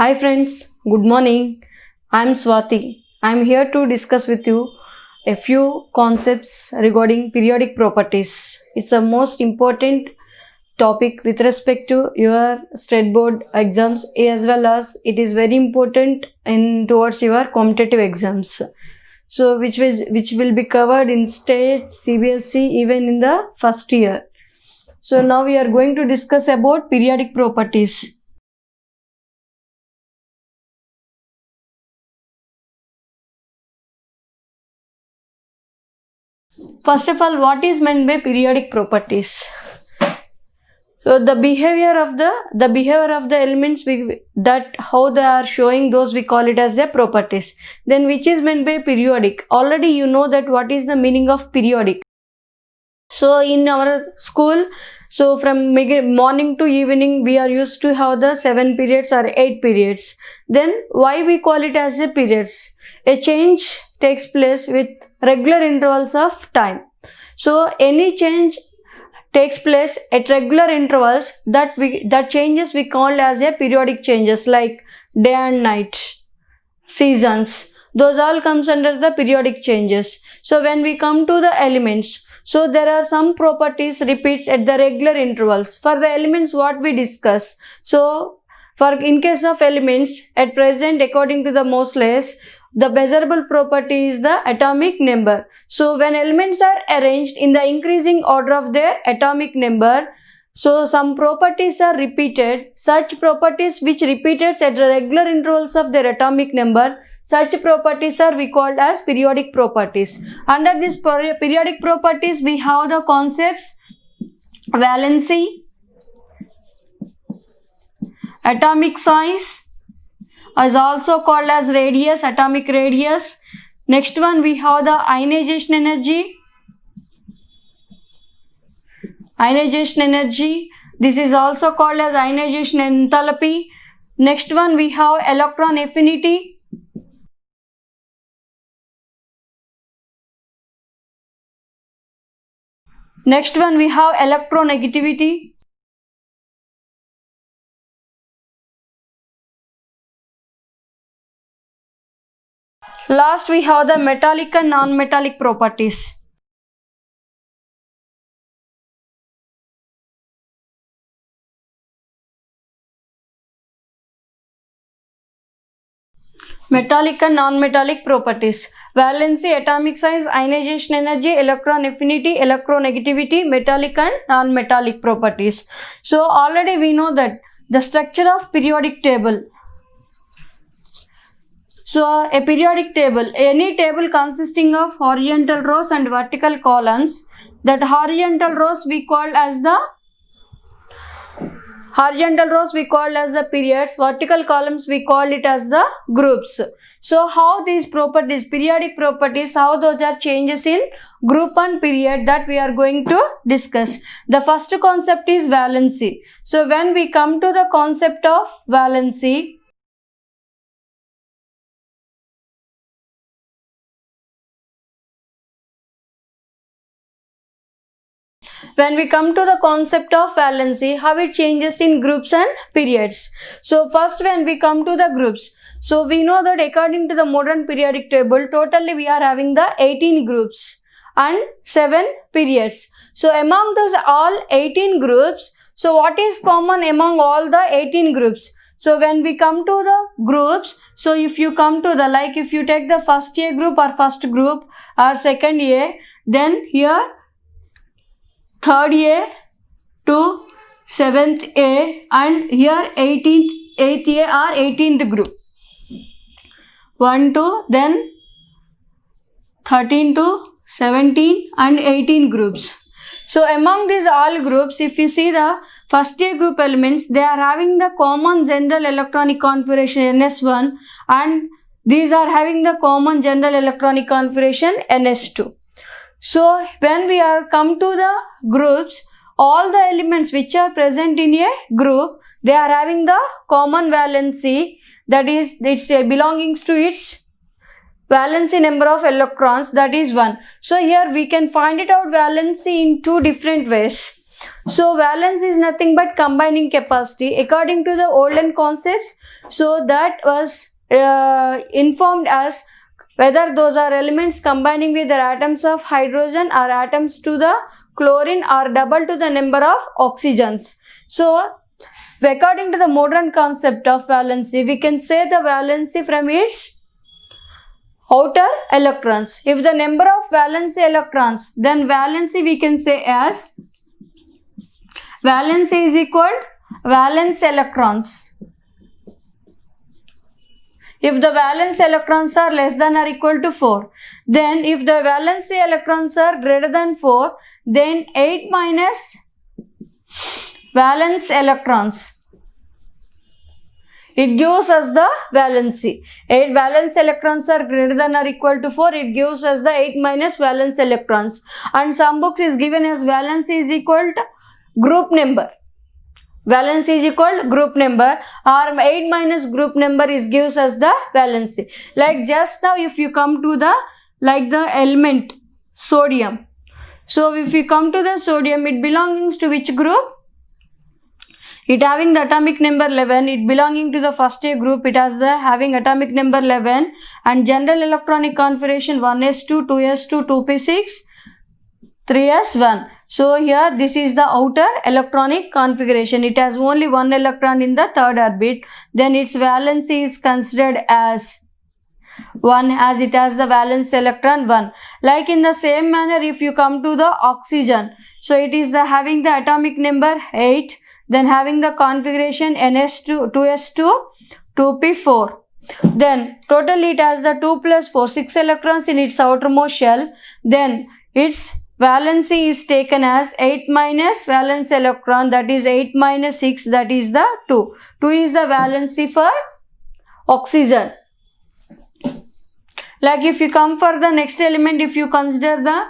Hi friends, good morning. I am Swati. I am here to discuss with you a few concepts regarding periodic properties. It's a most important topic with respect to your state board exams, as well as it is very important in towards your competitive exams. So which will be covered in state, CBSE, even in the first year. So now we are going to discuss about periodic properties. First of all, what is meant by periodic properties? So the behavior of the elements that how they are showing, those we call it as the properties. Then which is meant by periodic? Already you know that what is the meaning of periodic. So in our school, so from morning to evening we are used to have the 7 periods or 8 periods. Then why we call it as a periods? A change takes place with regular intervals of time. So any change takes place at regular intervals, that changes we call as a periodic changes, like day and night, seasons. Those all comes under the periodic changes. So when we come to the elements, so there are some properties repeats at the regular intervals. For the elements what we discuss, so for in case of elements at present, according to the Moseley's, the measurable property is the atomic number. So when elements are arranged in the increasing order of their atomic number, so some properties are repeated. Such properties which repeated at the regular intervals of their atomic number, such properties are we called as periodic properties. Under these periodic properties we have the concepts valency, atomic size, is also called as radius, atomic radius. Next one we have the ionization energy. Ionization energy, this is also called as ionization enthalpy. Next one we have electron affinity. Next one we have electronegativity. Last we have the metallic and non-metallic properties. Metallic and non-metallic properties. Valency, atomic size, ionization energy, electron affinity, electronegativity, metallic and non-metallic properties. So already we know that the structure of periodic table. So a periodic table, any table consisting of horizontal rows and vertical columns. That horizontal rows we call as the periods, vertical columns we call it as the groups. So how these properties, periodic properties, how those are changes in group and period, that we are going to discuss. The first concept is valency. So when we come to the concept of valency, how it changes in groups and periods. So first when we come to the groups, so we know that according to the modern periodic table, totally we are having the 18 groups and 7 periods. So among those all 18 groups, so what is common among all the 18 groups? So when we come to the groups, so if you come to the, like if you take the first A group or first group or second A, then here 3rd A to 7th A, and here 8th A or 18th group. 1 to then 13 to 17 and 18 groups. So among these all groups, if you see the first A group elements, they are having the common general electronic configuration NS1, and these are having the common general electronic configuration NS2. So when we are come to the groups, all the elements which are present in a group, they are having the common valency, that is its belongings to its valency number of electrons, that is 1. So here we can find it out valency in two different ways. So valence is nothing but combining capacity according to the olden concepts. So that was informed as whether those are elements combining with their atoms of hydrogen or atoms to the chlorine or double to the number of oxygens. So according to the modern concept of valency, we can say the valency from its outer electrons. If the number of valency electrons, then valency we can say as valency is equal valence electrons. If the valence electrons are less than or equal to 4, then if the valency electrons are greater than 4, then 8 minus valence electrons, it gives us the valency. 8 valence electrons are greater than or equal to 4, it gives us the 8 minus valence electrons. And some books is given as valency is equal to group number. Valence is equal to group number, or 8 minus group number is gives us the valency. Like just now if you come to the the element sodium. So if you come to the sodium, it belongs to which group? It having the atomic number 11, it belonging to the first A group, it has the having atomic number 11 and general electronic configuration 1s2, 2s2, 2p6, 3s1. So here this is the outer electronic configuration. It has only one electron in the third orbit. Then its valency is considered as 1 as it has the valence electron 1. Like in the same manner if you come to the oxygen. So it is the having the atomic number 8. Then having the configuration ns2, 2s2, 2p4. Then totally it has the 2 plus 4, 6 electrons in its outermost shell. Then its valency is taken as 8 minus valence electron, that is 8 minus 6, that is the 2. 2 is the valency for oxygen. Like if you come for the next element, if you consider the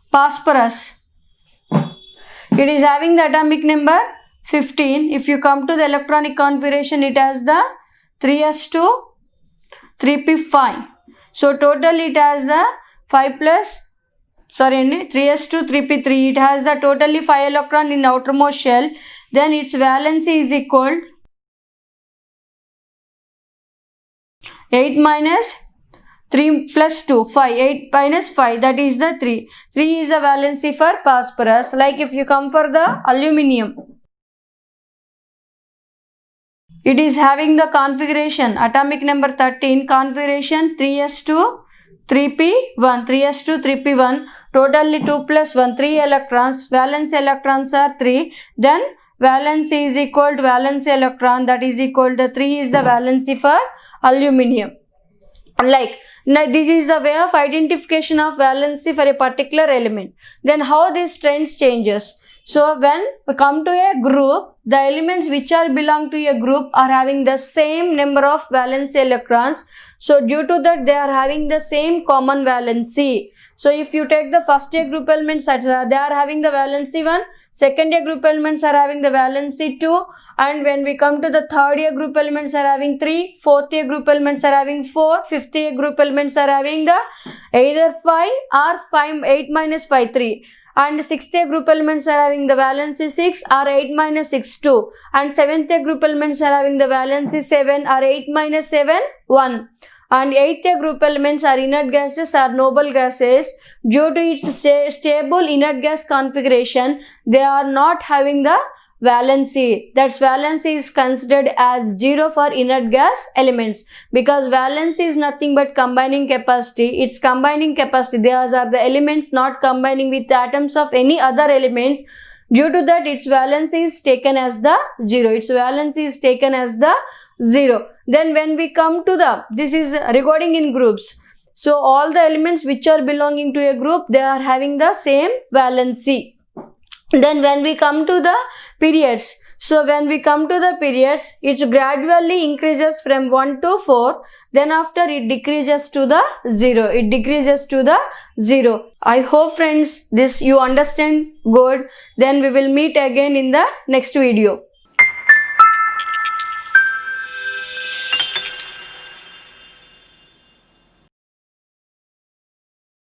phosphorus, it is having the atomic number 15. If you come to the electronic configuration, it has the 3s2, 3p5. So total it has the 3s2, 3p3. It has the totally 5 electron in outermost shell. Then its valency is equal 8 minus 3 plus 2, 5. 8 minus 5, that is the 3. 3 is the valency for phosphorus. Like if you come for the aluminium, it is having the configuration atomic number 13, configuration 3s2, 3p1, 3s2, 3p1, totally 2 plus 1, 3 electrons, valence electrons are 3, then valency is equal to valence electron, that is equal to 3 is the valency for aluminium. Like now this is the way of identification of valency for a particular element. Then how this trends changes. So when we come to a group, the elements which are belong to a group are having the same number of valence electrons. So due to that they are having the same common valency. So if you take the first A group elements, they are having the valency 1, second A group elements are having the valency 2, and when we come to the third A group elements are having 3, fourth A group elements are having 4, fifth A group elements are having the either 5 or 5, 8 minus 5, 3. And 6th A group elements are having the valency 6 or 8 minus 6, 2. And 7th A group elements are having the valency 7 or 8 minus 7, 1. And 8th A group elements are inert gases or noble gases. Due to its stable inert gas configuration, they are not having the valency. That's valency is considered as 0 for inert gas elements, because valency is nothing but combining capacity. It's combining capacity. These are the elements not combining with atoms of any other elements. Due to that, its valency is taken as the 0. Its valency is taken as the 0. Then when we come to the, this is regarding in groups. So all the elements which are belonging to a group, they are having the same valency. Then when we come to the periods, so when we come to the periods, it gradually increases from 1 to 4. Then after it decreases to the 0. It decreases to the 0. I hope friends this you understand good. Then we will meet again in the next video.